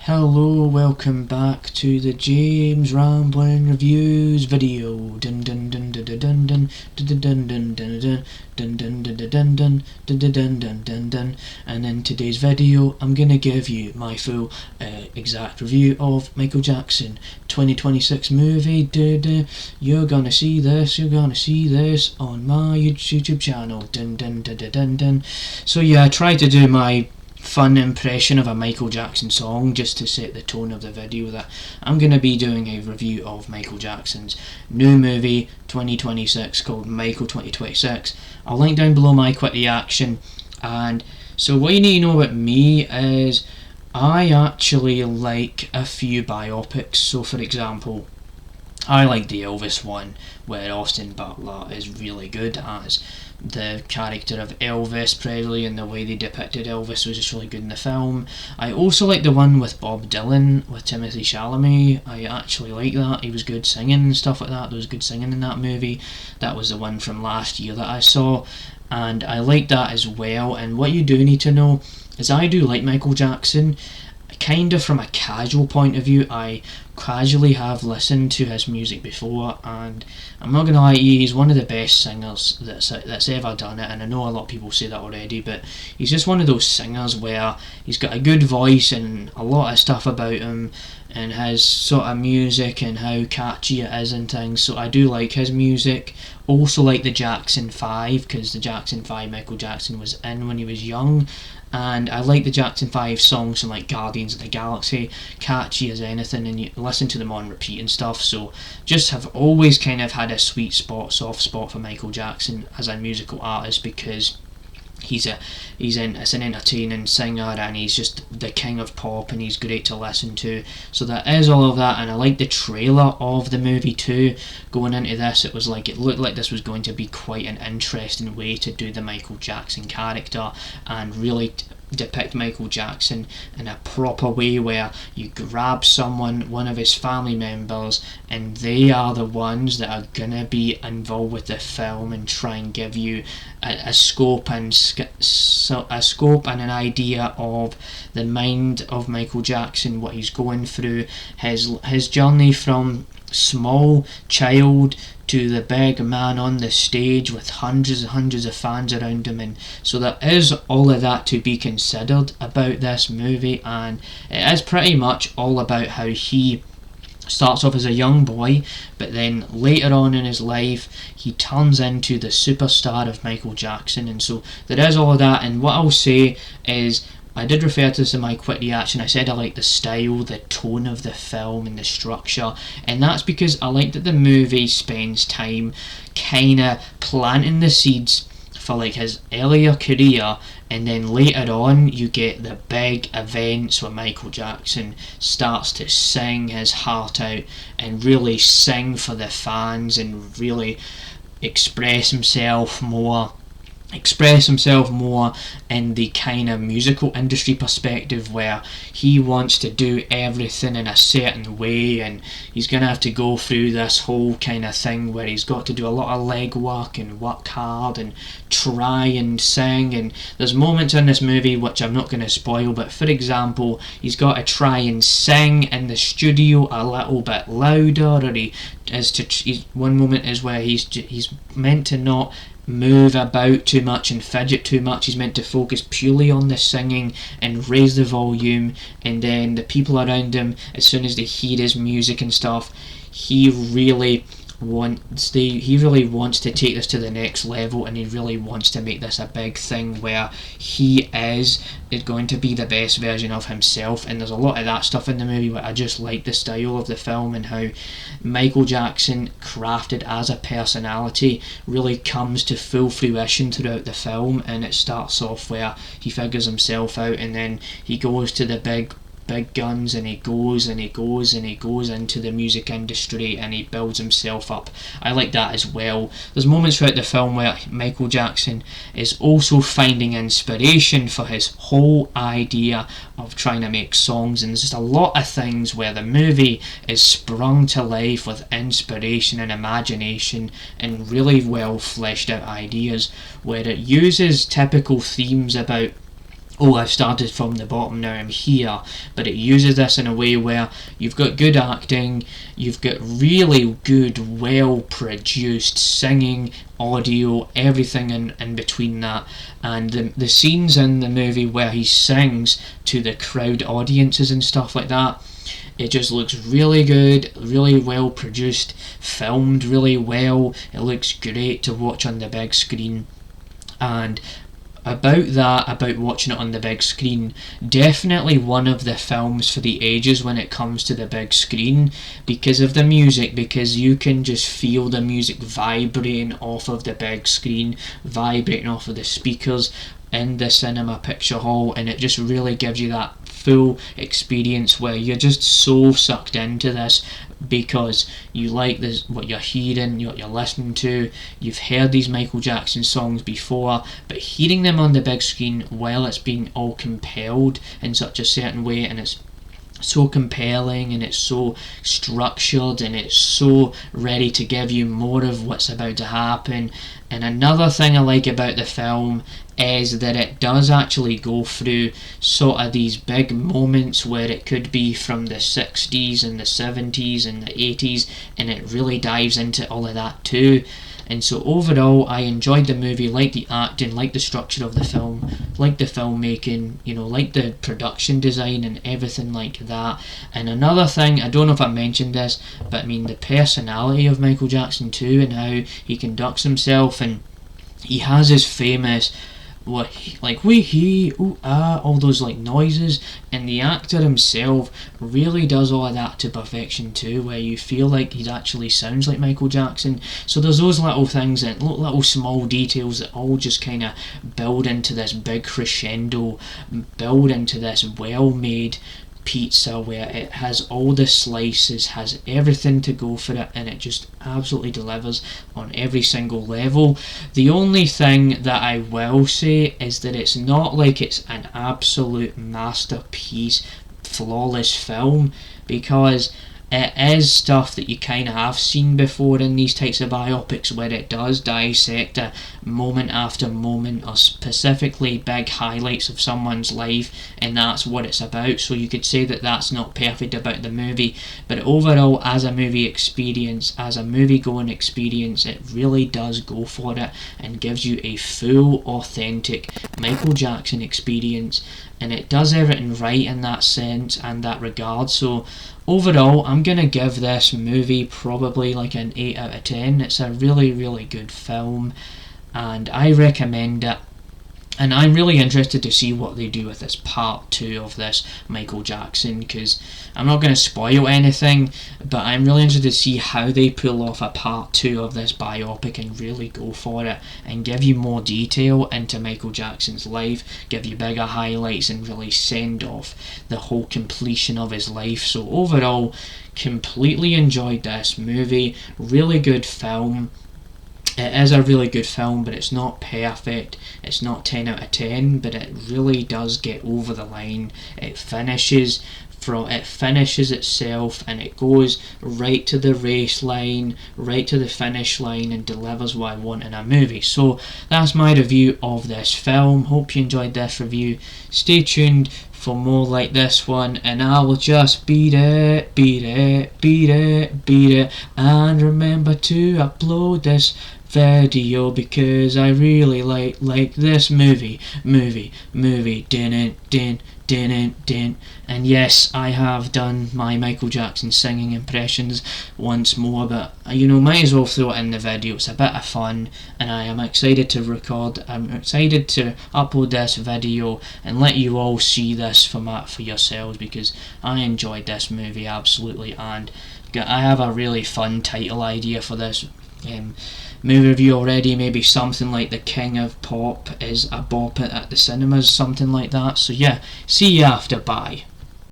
Hello, welcome back to the James Ramblin' Reviews video. Dun dun dun dun dun dun dun dun dun dun dun dun dun dun dun dun dun dun dun dun. And in today's video, I'm gonna give you my full exact review of Michael Jackson 2026 movie. You're gonna see this. You're gonna see this on my YouTube channel. Dun dun dun dun dun dun. So yeah, I tried to do my fun impression of a Michael Jackson song just to set the tone of the video that I'm going to be doing a review of Michael Jackson's new movie 2026 called Michael 2026. I'll link down below my quick reaction. And so what you need to know about me is I actually like a few biopics. So for example, I like the Elvis one where Austin Butler is really good as the character of Elvis Presley, and the way they depicted Elvis was just really good in the film. I also like the one with Bob Dylan with Timothy Chalamet. I actually like that. He was good singing and stuff like that. There was good singing in that movie. That was the one from last year that I saw, and I like that as well. And what you do need to know is I do like Michael Jackson. Kind of from a casual point of view, I casually have listened to his music before, and I'm not gonna lie to you, he's one of the best singers that's ever done it. And I know a lot of people say that already, but he's just one of those singers where he's got a good voice and a lot of stuff about him and his sort of music and how catchy it is and things. So I do like his music. Also like the Jackson 5, because the Jackson 5 Michael Jackson was in when he was young, and I like the Jackson 5 songs from like Guardians of the Galaxy, catchy as anything, and you listen to them on repeat and stuff. So just have always kind of had a soft spot for Michael Jackson as a musical artist, because he's an entertaining singer, and he's just the king of pop, and he's great to listen to. So that is all of that. And I like the trailer of the movie too. Going into this, it looked like this was going to be quite an interesting way to do the Michael Jackson character and really depict Michael Jackson in a proper way, where you grab one of his family members, and they are the ones that are gonna be involved with the film and try and give you a scope and an idea of the mind of Michael Jackson, what he's going through, his journey from small child to the big man on the stage with hundreds and hundreds of fans around him. And so there is all of that to be considered about this movie, and it is pretty much all about how he starts off as a young boy, but then later on in his life he turns into the superstar of Michael Jackson. And so there is all of that. And what I'll say is, I did refer to this in my quick reaction. I said I like the style, the tone of the film and the structure, and that's because I like that the movie spends time kind of planting the seeds for like his earlier career, and then later on you get the big events where Michael Jackson starts to sing his heart out and really sing for the fans and really express himself more in the kind of musical industry perspective, where he wants to do everything in a certain way, and he's going to have to go through this whole kind of thing where he's got to do a lot of legwork and work hard and try and sing. And there's moments in this movie which I'm not going to spoil, but for example, he's got to try and sing in the studio a little bit louder, or one moment is where he's meant to not move about too much and fidget too much. He's meant to focus purely on the singing and raise the volume, and then the people around him, as soon as they hear his music and stuff, he really wants to take this to the next level, and he really wants to make this a big thing where he is going to be the best version of himself. And there's a lot of that stuff in the movie, but I just like the style of the film and how Michael Jackson, crafted as a personality, really comes to full fruition throughout the film. And it starts off where he figures himself out, and then he goes to the big guns, and he goes into the music industry, and he builds himself up. I like that as well. There's moments throughout the film where Michael Jackson is also finding inspiration for his whole idea of trying to make songs, and there's just a lot of things where the movie is sprung to life with inspiration and imagination and really well fleshed out ideas, where it uses typical themes about oh, I've started from the bottom, now I'm here. But it uses this in a way where you've got good acting, you've got really good, well produced singing, audio, everything in between that. And the scenes in the movie where he sings to the crowd audiences and stuff like that, it just looks really good, really well produced, filmed really well. It looks great to watch on the big screen. And about watching it on the big screen, definitely one of the films for the ages when it comes to the big screen, because of the music, because you can just feel the music vibrating off of the big screen, vibrating off of the speakers in the cinema picture hall, and it just really gives you that full experience where you're just so sucked into this because you like this, what you're hearing, what you're listening to. You've heard these Michael Jackson songs before, but hearing them on the big screen while it's being all compelled in such a certain way, and it's so compelling and it's so structured and it's so ready to give you more of what's about to happen. And another thing I like about the film is that it does actually go through sort of these big moments where it could be from the 60s and the 70s and the 80s, and it really dives into all of that too. And so overall, I enjoyed the movie, like the acting, like the structure of the film, like the filmmaking, like the production design and everything like that. And another thing, I don't know if I mentioned this, but I mean the personality of Michael Jackson too, and how he conducts himself, and he has his famous wee hee ooh ah, all those like noises, and the actor himself really does all of that to perfection too, where you feel like he actually sounds like Michael Jackson. So there's those little things and little small details that all just kind of build into this big crescendo, build into this well-made pizza where it has all the slices, has everything to go for it, and it just absolutely delivers on every single level. The only thing that I will say is that it's not like it's an absolute masterpiece, flawless film, because it is stuff that you kind of have seen before in these types of biopics, where it does dissect a moment after moment or specifically big highlights of someone's life, and that's what it's about. So you could say that that's not perfect about the movie, but overall as a movie experience, as a movie going experience, it really does go for it and gives you a full authentic Michael Jackson experience, and it does everything right in that sense and that regard. So overall, I'm going to give this movie probably like an 8 out of 10. It's a really, really good film, and I recommend it. And I'm really interested to see what they do with this part 2 of this Michael Jackson, because I'm not going to spoil anything, but I'm really interested to see how they pull off a part 2 of this biopic and really go for it and give you more detail into Michael Jackson's life, give you bigger highlights, and really send off the whole completion of his life. So overall, completely enjoyed this movie. Really good film. It is a really good film, but it's not perfect. It's not 10 out of 10, but it really does get over the line. It finishes itself, and it goes right to the race line, right to the finish line, and delivers what I want in a movie. So that's my review of this film. Hope you enjoyed this review. Stay tuned for more like this one, and I will just beat it, and remember to upload this video because I really like this movie. Din. And yes, I have done my Michael Jackson singing impressions once more, but might as well throw it in the video. It's a bit of fun, and I am excited to record. I'm excited to upload this video and let you all see this format for yourselves, because I enjoyed this movie absolutely, and I have a really fun title idea for this movie review already. Maybe something like The King of Pop is a bop at the cinemas, something like that. So yeah, see you after, bye.